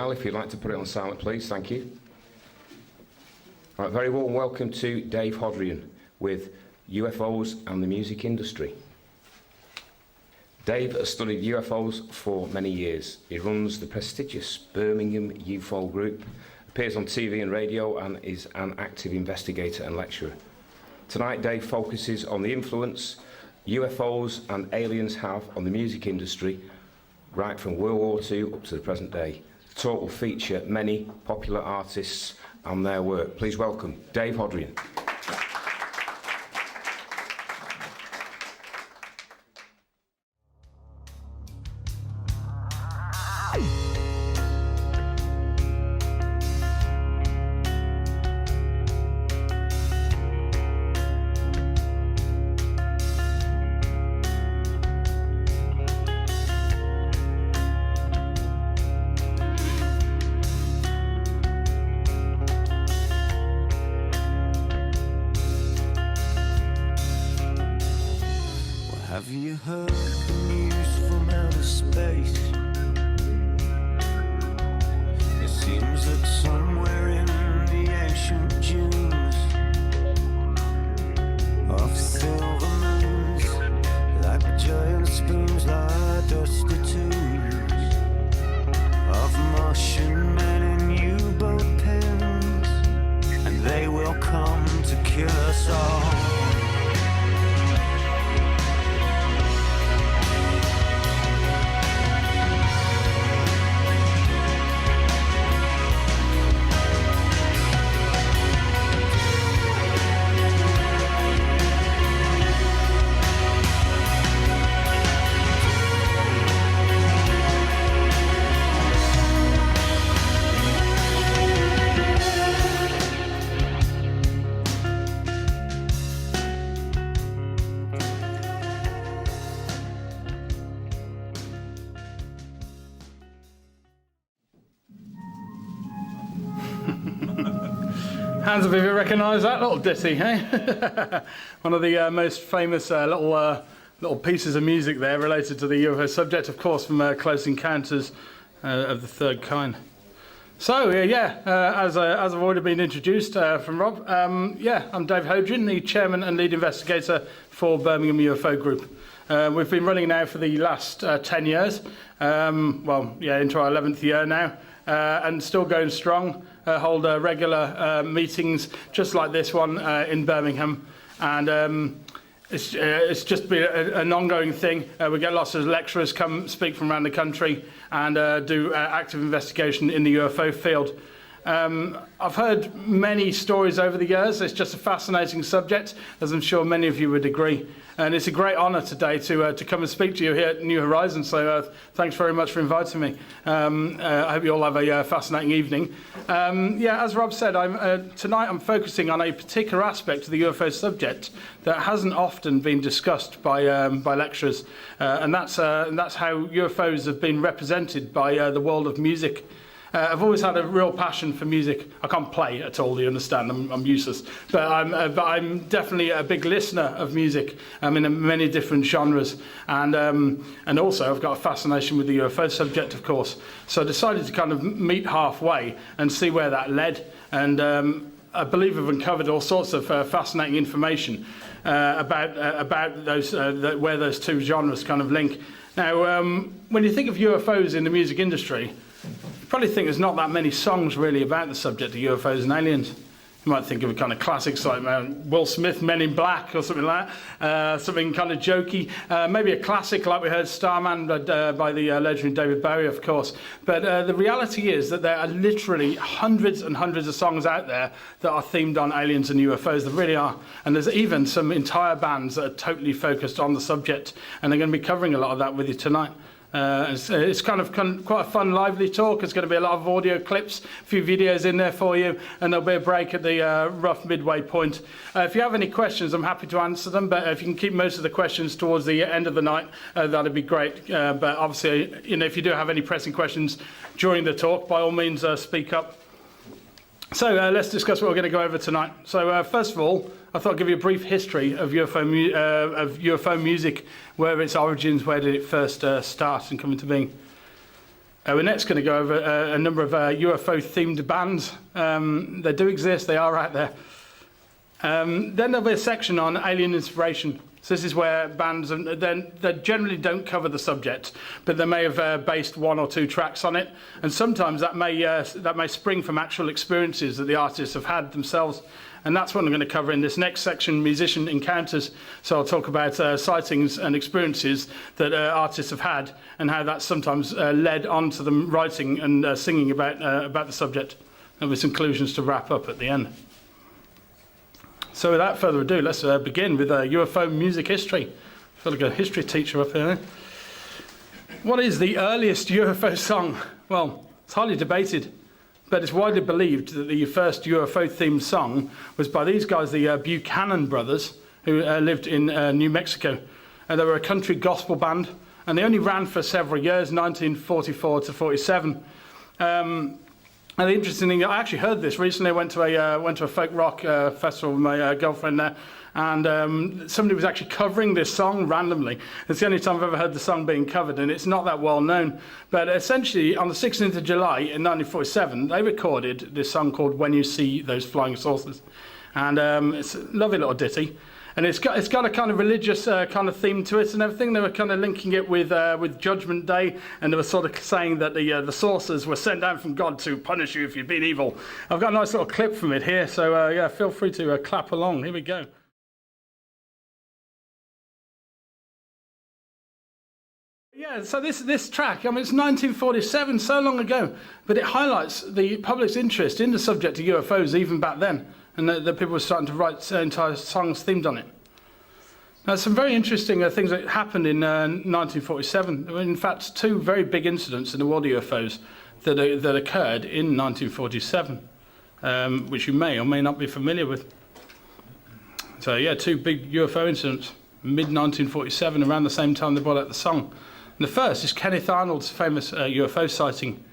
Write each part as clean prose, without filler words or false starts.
mobile, if you'd like to put it on silent, please. Thank you. Right, very warm welcome to Dave Hodrien with UFOs and the music industry. Dave has studied UFOs for many years. He runs the prestigious Birmingham UFO group, appears on TV and radio, and is an active investigator and lecturer. Tonight, Dave focuses on the influence UFOs and aliens have on the music industry, right from World War II up to the present day. The talk will feature many popular artists and their work. Please welcome Dave Hodrien. Have you heard the news from outer space? It seems that somewhere in the ancient dunes of silver moons, like giant spoons, lie dusty tombs of Martian men in U-boat pens, and they will come to kill us all. Hands up if you recognise that little ditty, hey? One of the most famous little pieces of music there related to the UFO subject, of course, from Close Encounters of the Third Kind. So, as I've already been introduced from Rob, I'm Dave Hodrien, the Chairman and Lead Investigator for Birmingham UFO Group. We've been running now for the last 10 years, into our 11th year now, and still going strong. Hold regular meetings just like this one in Birmingham, and it's just been an ongoing thing. We get lots of lecturers come speak from around the country and do active investigation in the UFO field. I've heard many stories over the years. It's just a fascinating subject, as I'm sure many of you would agree. And it's a great honour today to come and speak to you here at New Horizons. So thanks very much for inviting me. I hope you all have a fascinating evening. As Rob said, tonight I'm focusing on a particular aspect of the UFO subject that hasn't often been discussed by lecturers, and that's how UFOs have been represented by the world of music. I've always had a real passion for music. I can't play at all, you understand, I'm useless. But I'm definitely a big listener of music in many different genres. And also I've got a fascination with the UFO subject, of course. So I decided to kind of meet halfway and see where that led. And I believe I've uncovered all sorts of fascinating information about those where those two genres kind of link. Now, when you think of UFOs in the music industry, you probably think there's not that many songs really about the subject of UFOs and aliens. You might think of a kind of classics like Will Smith, Men in Black, or something like that, something kind of jokey. Maybe a classic like we heard Starman by the legendary David Bowie, of course. But the reality is that there are literally hundreds and hundreds of songs out there that are themed on aliens and UFOs. There really are. And there's even some entire bands that are totally focused on the subject. And they're going to be covering a lot of that with you tonight. It's kind of quite a fun, lively talk. There's going to be a lot of audio clips, a few videos in there for you, and there'll be a break at the rough midway point. If you have any questions, I'm happy to answer them, but if you can keep most of the questions towards the end of the night, that'd be great. But obviously, if you do have any pressing questions during the talk, by all means, speak up. So let's discuss what we're going to go over tonight. So first of all, I thought I'd give you a brief history of UFO music, where its origins, where did it first start and come into being. We're next going to go over a number of UFO-themed bands. They do exist, they are out there. Then there'll be a section on alien inspiration. So this is where bands, they generally don't cover the subject, but they may have based 1 or 2 tracks on it. And sometimes that may spring from actual experiences that the artists have had themselves. And that's what I'm going to cover in this next section, musician encounters. So I'll talk about sightings and experiences that artists have had, and how that's sometimes led on to them writing and singing about the subject. And with some conclusions to wrap up at the end. So without further ado, let's begin with UFO music history. I feel like a history teacher up here. What is the earliest UFO song? Well, it's highly debated, but it's widely believed that the first UFO-themed song was by these guys, the Buchanan brothers, who lived in New Mexico. They were a country gospel band, and they only ran for several years, 1944 to 47. And the interesting thing, I actually heard this recently. I went to a folk rock festival with my girlfriend there, and somebody was actually covering this song randomly. It's the only time I've ever heard the song being covered, and it's not that well known. But essentially, on the 16th of July in 1947, they recorded this song called "When You See Those Flying Saucers," and it's a lovely little ditty. And it's got a kind of religious kind of theme to it and everything. They were kind of linking it with Judgment Day, and they were sort of saying that the saucers were sent down from God to punish you if you'd been evil. I've got a nice little clip from it here, so yeah, feel free to clap along. Here we go. Yeah, so this track, I mean, it's 1947, so long ago, but it highlights the public's interest in the subject of UFOs even back then, and that people were starting to write entire songs themed on it. Now, some very interesting things that happened in 1947. There were, in fact, 2 very big incidents in the world of UFOs that occurred in 1947, which you may or may not be familiar with. So, yeah, 2 big UFO incidents, mid-1947, around the same time they brought out the song. And the first is Kenneth Arnold's famous UFO sighting.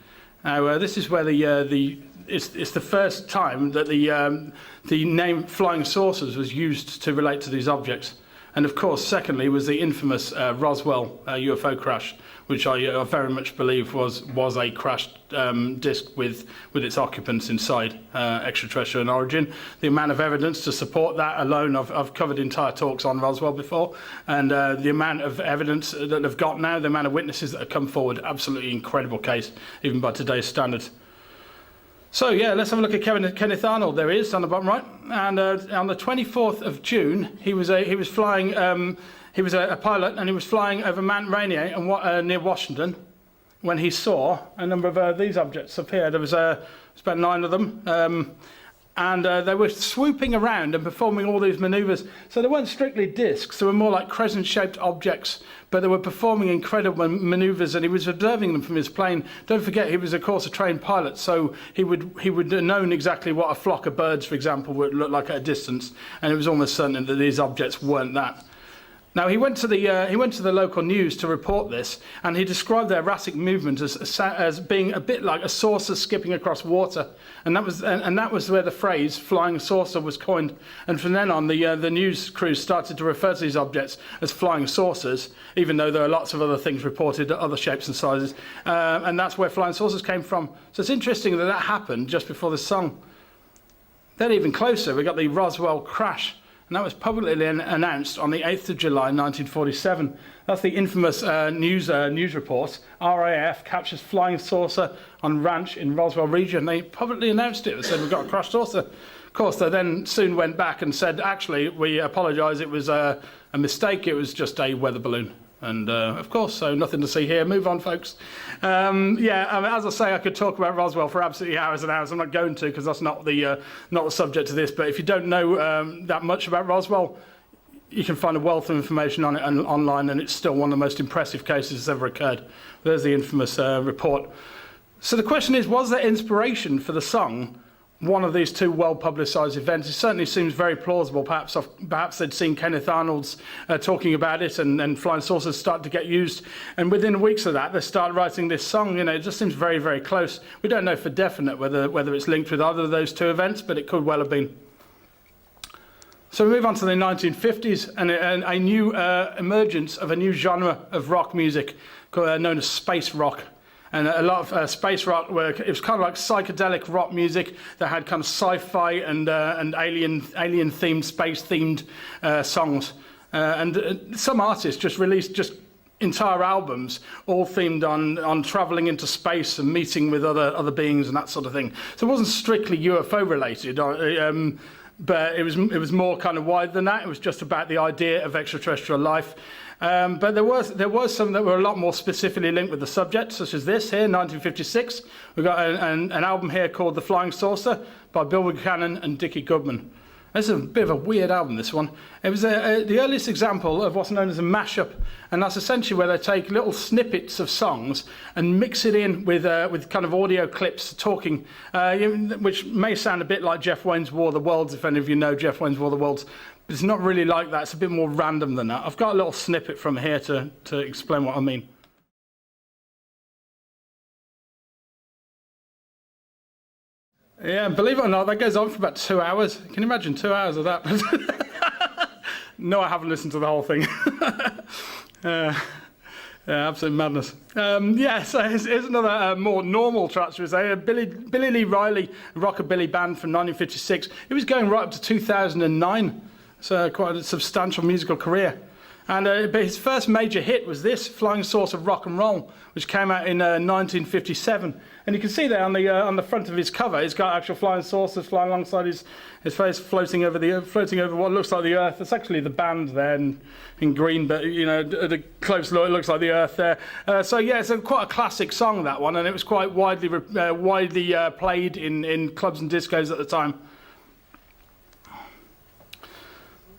Now, this is where it's the first time that the name flying saucers was used to relate to these objects. And of course, secondly, was the infamous Roswell UFO crash, which I very much believe was a crashed disc with its occupants inside, extraterrestrial in origin. The amount of evidence to support that alone, I've covered entire talks on Roswell before, and the amount of evidence that they've got now, the amount of witnesses that have come forward, absolutely incredible case, even by today's standards. So yeah, let's have a look at Kenneth Arnold. There he is on the bottom right. And on the 24th of June, he was flying. He was a pilot, and he was flying over Mount Rainier and near Washington, when he saw a number of these objects appear. There was about 9 of them, and they were swooping around and performing all these manoeuvres. So they weren't strictly discs; they were more like crescent-shaped objects. But they were performing incredible manoeuvres, and he was observing them from his plane. Don't forget, he was, of course, a trained pilot, so he would have known exactly what a flock of birds, for example, would look like at a distance, and it was almost certain that these objects weren't that. Now, he went to the local news to report this, and he described their erratic movement as being a bit like a saucer skipping across water, and that was where the phrase "flying saucer" was coined. And from then on, the news crews started to refer to these objects as flying saucers, even though there are lots of other things reported, other shapes and sizes, and that's where flying saucers came from. So it's interesting that happened just before this song. Then even closer, we got the Roswell crash. And that was publicly announced on the 8th of July 1947. That's the infamous news report. RAF captures flying saucer on ranch in Roswell region. They publicly announced it. They said, "We've got a crashed saucer." Of course, they then soon went back and said, "Actually, we apologise, it was a mistake, it was just a weather balloon." And of course, so nothing to see here. Move on, folks. Yeah, I mean, as I say, I could talk about Roswell for absolutely hours and hours. I'm not going to, because that's not the subject of this. But if you don't know that much about Roswell, you can find a wealth of information on it online, and it's still one of the most impressive cases that's ever occurred. There's the infamous report. So the question is, was there inspiration for the song one of these 2 well-publicised events? It certainly seems very plausible. Perhaps they'd seen Kenneth Arnold's talking about it, and flying saucers started to get used. And within weeks of that, they started writing this song. You know, it just seems very, very close. We don't know for definite whether it's linked with either of those 2 events, but it could well have been. So we move on to the 1950s, and a new emergence of a new genre of rock music known as space rock. and a lot of space rock work. It was kind of like psychedelic rock music that had kind of sci-fi and alien themed, space themed songs. And some artists just released just entire albums, all themed on traveling into space and meeting with other beings and that sort of thing. So it wasn't strictly UFO related, but it was more kind of wide than that. It was just about the idea of extraterrestrial life. But there was some that were a lot more specifically linked with the subject, such as this here, 1956. We've got an album here called The Flying Saucer by Bill Buchanan and Dickie Goodman. This is a bit of a weird album, this one. It was the earliest example of what's known as a mashup, and that's essentially where they take little snippets of songs and mix it in with kind of audio clips talking, which may sound a bit like Jeff Wayne's War of the Worlds, if any of you know Jeff Wayne's War of the Worlds. But it's not really like that. It's a bit more random than that. I've got a little snippet from here to explain what I mean. Yeah, believe it or not, that goes on for about 2 hours. Can you imagine 2 hours of that? No, I haven't listened to the whole thing. Yeah, absolute madness. So here's another more normal track, should we say. Billy Lee Riley Rockabilly Band from 1956. It was going right up to 2009. So quite a substantial musical career. And but his first major hit was this, Flying Saucer Rock and Roll, which came out in 1957. And you can see there on the front of his cover, he's got actual flying saucers flying alongside his face, floating over what looks like the Earth. It's actually the band there in green, but at a close look, it looks like the Earth there. So yeah, it's quite a classic song, that one, and it was quite widely played in clubs and discos at the time.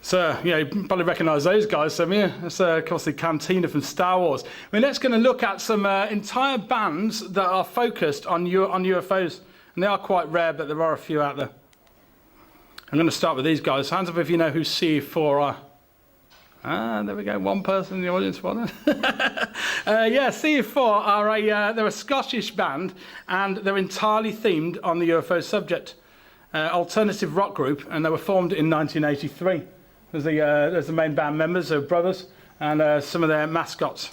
So, yeah, you probably recognise those guys. So, yeah, that's, of course, the Cantina from Star Wars. We're next going to look at some entire bands that are focused on UFOs. And they are quite rare, but there are a few out there. I'm going to start with these guys. Hands up if you know who CE4 are. Ah, there we go. One person in the audience. Yeah, CE4 are they're a Scottish band, and they're entirely themed on the UFO subject. Alternative rock group, and they were formed in 1983. There's the main band members, they're brothers, and some of their mascots.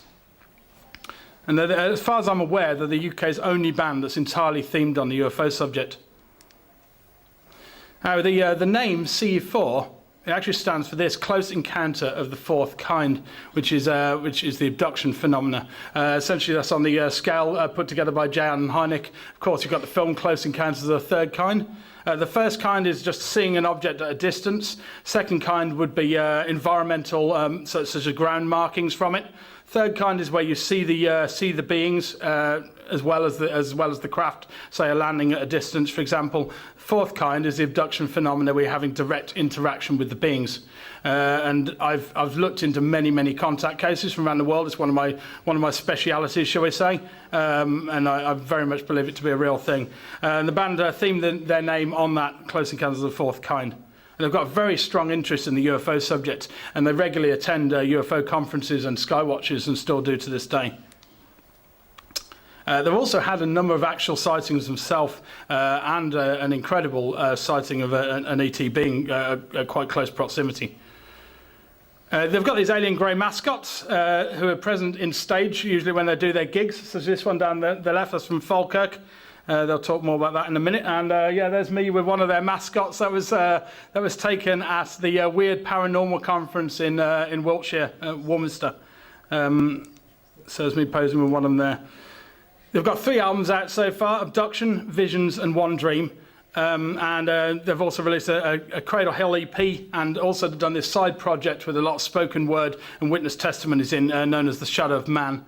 And as far as I'm aware, they're the UK's only band that's entirely themed on the UFO subject. Now, the name CE4, it actually stands for this, Close Encounter of the Fourth Kind, which is the abduction phenomena. Essentially, that's on the scale put together by J. Allen Hynek. Of course, you've got the film Close Encounters of the Third Kind. The first kind is just seeing an object at a distance. Second kind would be environmental, such as ground markings from it. Third kind is where you see the beings as well as the craft, say a landing at a distance, for example. Fourth kind is the abduction phenomena where you're having direct interaction with the beings. And I've looked into many contact cases from around the world. It's one of my specialities, shall we say, and I very much believe it to be a real thing. And the band themed their name on that, Close Encounters of the Fourth Kind. And they've got a very strong interest in the UFO subject, and they regularly attend UFO conferences and skywatches, and still do to this day. They've also had a number of actual sightings themselves, and an incredible sighting of an ET being at quite close proximity. They've got these alien grey mascots who are present in stage, usually when they do their gigs. So this one down the left, that's from Falkirk. They'll talk more about that in a minute. And yeah, there's me with one of their mascots that was taken at the Weird Paranormal Conference in Wiltshire, Warminster. So there's me posing with one of them there. They've got 3 albums out so far: Abduction, Visions, and One Dream. And they've also released a Cradle Hill EP, and also done this side project with a lot of spoken word and witness testimonies in, known as The Shadow of Man.